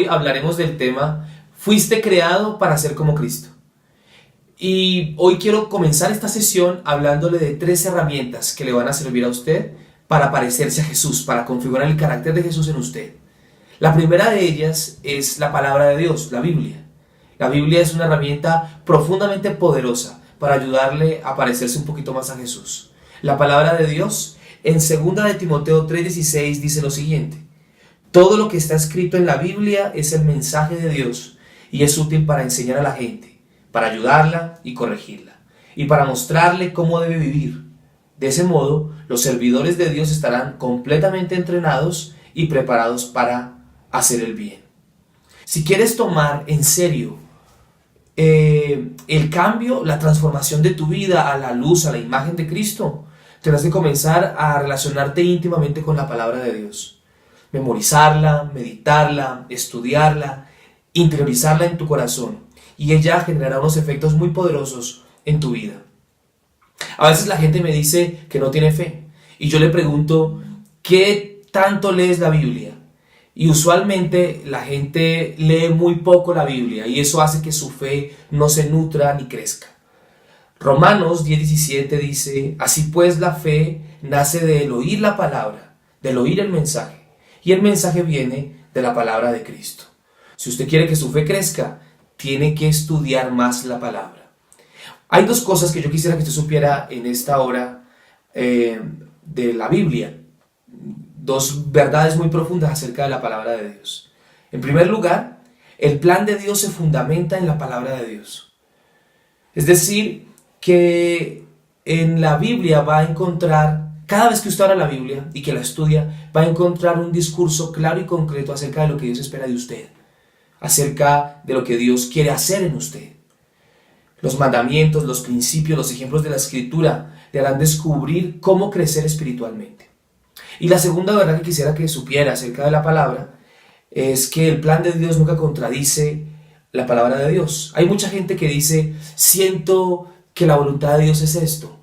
hoy hablaremos del tema Fuiste creado para ser como Cristo. Y hoy quiero comenzar esta sesión hablándole de 3 herramientas que le van a servir a usted para parecerse a Jesús, para configurar el carácter de Jesús en usted. La primera de ellas es la palabra de Dios, la Biblia. La Biblia es una herramienta profundamente poderosa para ayudarle a parecerse un poquito más a Jesús. La palabra de Dios en 2 de Timoteo 3:16 dice lo siguiente: todo lo que está escrito en la Biblia es el mensaje de Dios y es útil para enseñar a la gente, para ayudarla y corregirla, y para mostrarle cómo debe vivir. De ese modo, los servidores de Dios estarán completamente entrenados y preparados para hacer el bien. Si quieres tomar en serio el cambio, la transformación de tu vida a la luz, a la imagen de Cristo, tendrás que comenzar a relacionarte íntimamente con la palabra de Dios. Memorizarla, meditarla, estudiarla, interiorizarla en tu corazón, y ella generará unos efectos muy poderosos en tu vida. A veces la gente me dice que no tiene fe, y yo le pregunto, ¿qué tanto lees la Biblia? Y usualmente la gente lee muy poco la Biblia, y eso hace que su fe no se nutra ni crezca. Romanos 10:17 dice: así pues la fe nace del oír la palabra, del oír el mensaje, y el mensaje viene de la palabra de Cristo. Si usted quiere que su fe crezca, tiene que estudiar más la palabra. Hay 2 cosas que yo quisiera que usted supiera en esta hora de la Biblia. 2 verdades muy profundas acerca de la palabra de Dios. En primer lugar, el plan de Dios se fundamenta en la palabra de Dios. Es decir, que en la Biblia va a encontrar, cada vez que usted abra la Biblia y que la estudia, va a encontrar un discurso claro y concreto acerca de lo que Dios espera de usted, acerca de lo que Dios quiere hacer en usted. Los mandamientos, los principios, los ejemplos de la Escritura le harán descubrir cómo crecer espiritualmente. Y la segunda verdad que quisiera que supiera acerca de la palabra es que el plan de Dios nunca contradice la palabra de Dios. Hay mucha gente que dice: siento que la voluntad de Dios es esto,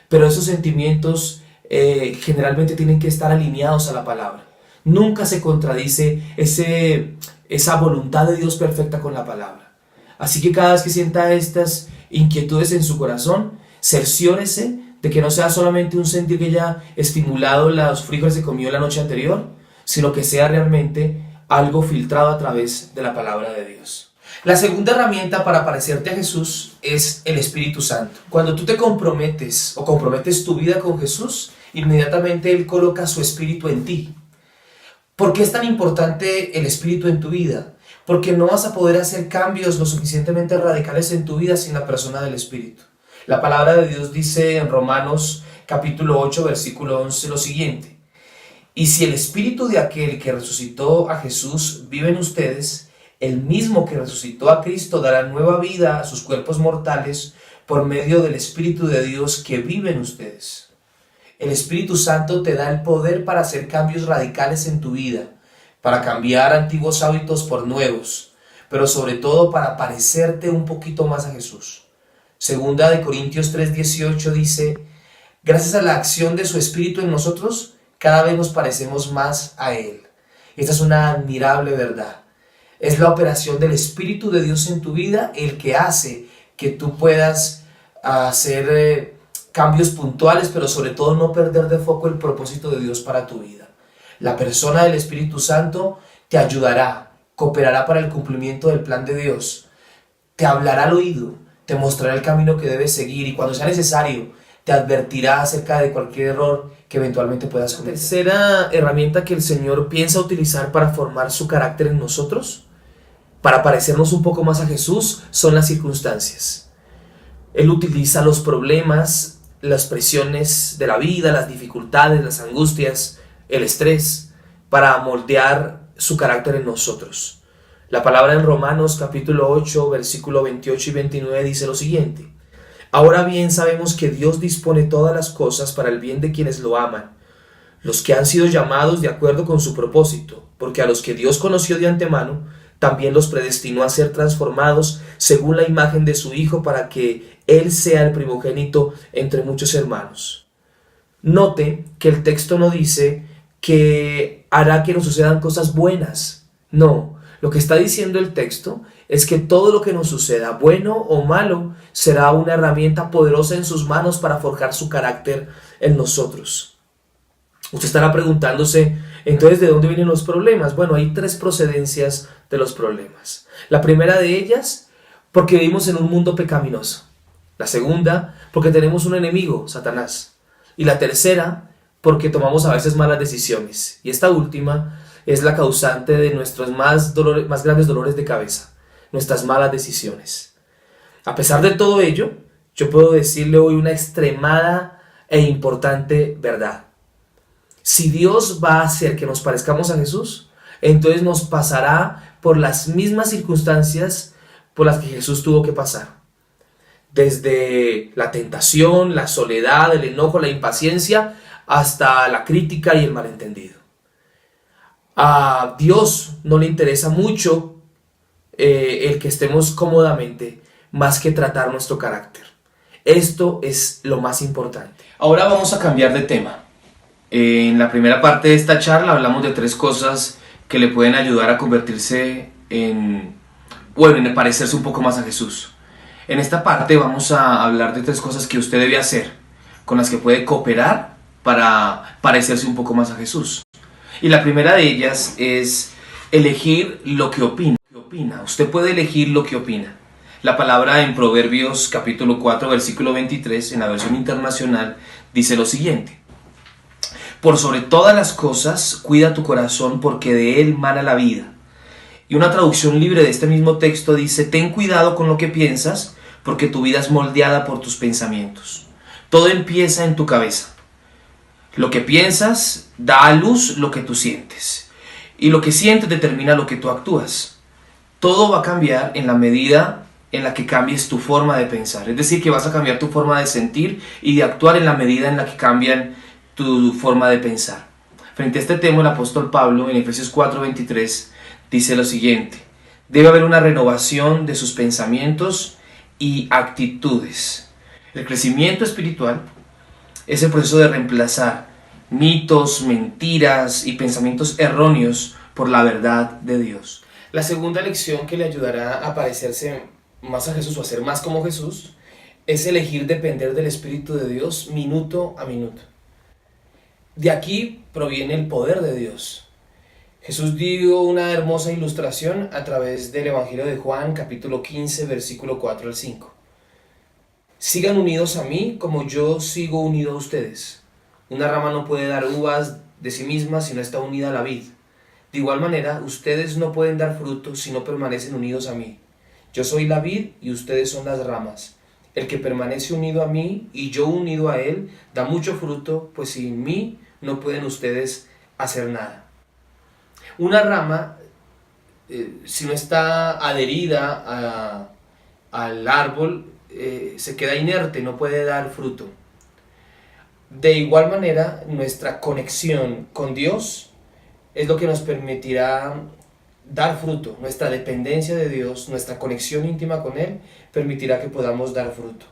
pero esos sentimientos generalmente tienen que estar alineados a la palabra. Nunca se contradice esa voluntad de Dios perfecta con la palabra. Así que cada vez que sienta estas inquietudes en su corazón, cerciórese de que no sea solamente un sentir que haya estimulado los frijoles que comió la noche anterior, sino que sea realmente algo filtrado a través de la palabra de Dios. La segunda herramienta para parecerte a Jesús es el Espíritu Santo. Cuando tú te comprometes o comprometes tu vida con Jesús, inmediatamente Él coloca su Espíritu en ti. ¿Por qué es tan importante el Espíritu en tu vida? Porque no vas a poder hacer cambios lo suficientemente radicales en tu vida sin la persona del Espíritu. La palabra de Dios dice en Romanos capítulo 8, versículo 11 lo siguiente: y si el Espíritu de aquel que resucitó a Jesús vive en ustedes, el mismo que resucitó a Cristo dará nueva vida a sus cuerpos mortales por medio del Espíritu de Dios que vive en ustedes. El Espíritu Santo te da el poder para hacer cambios radicales en tu vida, para cambiar antiguos hábitos por nuevos, pero sobre todo para parecerte un poquito más a Jesús. 2 de Corintios 3:18 dice: gracias a la acción de su Espíritu en nosotros, cada vez nos parecemos más a Él. Esta es una admirable verdad. Es la operación del Espíritu de Dios en tu vida el que hace que tú puedas hacer cambios puntuales, pero sobre todo no perder de foco el propósito de Dios para tu vida. La persona del Espíritu Santo te ayudará, cooperará para el cumplimiento del plan de Dios, te hablará al oído, te mostrará el camino que debes seguir y cuando sea necesario te advertirá acerca de cualquier error que eventualmente puedas cometer. La tercera herramienta que el Señor piensa utilizar para formar su carácter en nosotros, para parecernos un poco más a Jesús, son las circunstancias. Él utiliza los problemas, las presiones de la vida, las dificultades, las angustias, el estrés, para moldear su carácter en nosotros. La palabra en Romanos capítulo 8, versículo 28 y 29 dice lo siguiente: ahora bien sabemos que Dios dispone todas las cosas para el bien de quienes lo aman, los que han sido llamados de acuerdo con su propósito, porque a los que Dios conoció de antemano, también los predestinó a ser transformados según la imagen de su Hijo, para que Él sea el primogénito entre muchos hermanos. Note que el texto no dice que hará que nos sucedan cosas buenas. No, Lo que está diciendo el texto es que todo lo que nos suceda, bueno o malo, será una herramienta poderosa en sus manos para forjar su carácter en nosotros. Usted estará preguntándose, entonces, ¿de dónde vienen los problemas? Bueno, hay tres procedencias de los problemas. La primera de ellas, porque vivimos en un mundo pecaminoso. La segunda, porque tenemos un enemigo, Satanás. Y la tercera, porque tomamos a veces malas decisiones. Y esta última es la causante de nuestros más grandes dolores de cabeza, nuestras malas decisiones. A pesar de todo ello, yo puedo decirle hoy una extremada e importante verdad. Si Dios va a hacer que nos parezcamos a Jesús, entonces nos pasará por las mismas circunstancias por las que Jesús tuvo que pasar. Desde la tentación, la soledad, el enojo, la impaciencia, hasta la crítica y el malentendido. A Dios no le interesa mucho el que estemos cómodamente, más que tratar nuestro carácter. Esto es lo más importante. Ahora vamos a cambiar de tema. En la primera parte de esta charla hablamos de tres cosas que le pueden ayudar a convertirse en parecerse un poco más a Jesús. En esta parte vamos a hablar de tres cosas que usted debe hacer, con las que puede cooperar para parecerse un poco más a Jesús. Y la primera de ellas es elegir lo que opina. Usted puede elegir lo que opina. La palabra en Proverbios capítulo 4, versículo 23, en la versión internacional, dice lo siguiente: por sobre todas las cosas, cuida tu corazón, porque de él mana la vida. Y una traducción libre de este mismo texto dice: ten cuidado con lo que piensas, porque tu vida es moldeada por tus pensamientos. Todo empieza en tu cabeza. Lo que piensas da a luz lo que tú sientes. Y lo que sientes determina lo que tú actúas. Todo va a cambiar en la medida en la que cambies tu forma de pensar. Es decir, que vas a cambiar tu forma de sentir y de actuar en la medida en la que cambian tu forma de pensar. Frente a este tema, el apóstol Pablo, en Efesios 4:23, dice lo siguiente: debe haber una renovación de sus pensamientos y actitudes. El crecimiento espiritual es el proceso de reemplazar mitos, mentiras y pensamientos erróneos por la verdad de Dios. La segunda lección que le ayudará a parecerse más a Jesús o a ser más como Jesús es elegir depender del Espíritu de Dios minuto a minuto. De aquí proviene el poder de Dios. Jesús dio una hermosa ilustración a través del Evangelio de Juan, capítulo 15, versículo 4 al 5. Sigan unidos a mí como yo sigo unido a ustedes. Una rama no puede dar uvas de sí misma si no está unida a la vid. De igual manera, ustedes no pueden dar fruto si no permanecen unidos a mí. Yo soy la vid y ustedes son las ramas. El que permanece unido a mí y yo unido a él da mucho fruto, pues sin mí no pueden ustedes hacer nada. Una rama, si no está adherida al árbol, se queda inerte, no puede dar fruto. De igual manera, nuestra conexión con Dios es lo que nos permitirá dar fruto. Nuestra dependencia de Dios, nuestra conexión íntima con Él, permitirá que podamos dar fruto.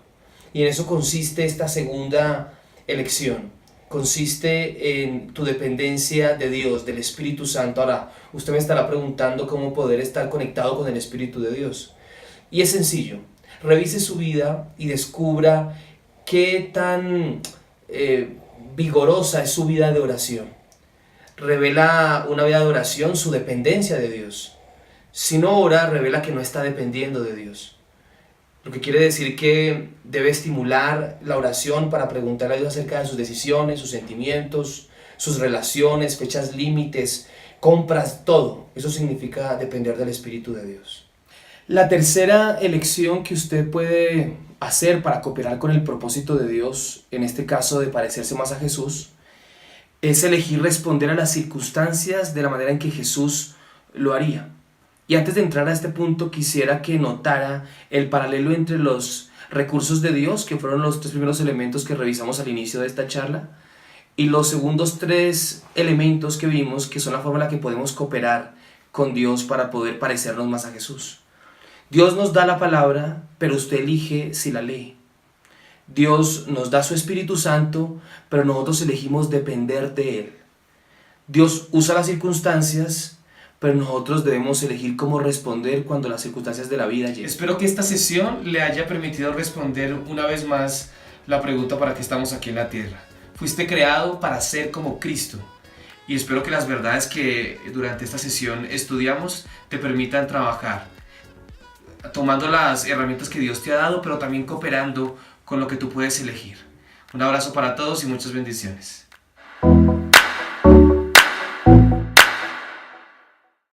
Y en eso consiste esta segunda elección. Consiste en tu dependencia de Dios, del Espíritu Santo. Ahora, usted me estará preguntando cómo poder estar conectado con el Espíritu de Dios. Y es sencillo. Revise su vida y descubra qué tan vigorosa es su vida de oración. Revela una vida de oración su dependencia de Dios. Si no ora, revela que no está dependiendo de Dios. Lo que quiere decir que debe estimular la oración para preguntarle a Dios acerca de sus decisiones, sus sentimientos, sus relaciones, fechas límites, compras, todo. Eso significa depender del Espíritu de Dios. La tercera elección que usted puede hacer para cooperar con el propósito de Dios, en este caso de parecerse más a Jesús, es elegir responder a las circunstancias de la manera en que Jesús lo haría. Y antes de entrar a este punto, quisiera que notara el paralelo entre los recursos de Dios, que fueron los tres primeros elementos que revisamos al inicio de esta charla, y los segundos tres elementos que vimos, que son la forma en la que podemos cooperar con Dios para poder parecernos más a Jesús. Dios nos da la palabra, pero usted elige si la lee. Dios nos da su Espíritu Santo, pero nosotros elegimos depender de Él. Dios usa las circunstancias pero nosotros debemos elegir cómo responder cuando las circunstancias de la vida lleguen. Espero que esta sesión le haya permitido responder una vez más la pregunta para qué estamos aquí en la tierra. Fuiste creado para ser como Cristo. Y espero que las verdades que durante esta sesión estudiamos te permitan trabajar, tomando las herramientas que Dios te ha dado, pero también cooperando con lo que tú puedes elegir. Un abrazo para todos y muchas bendiciones.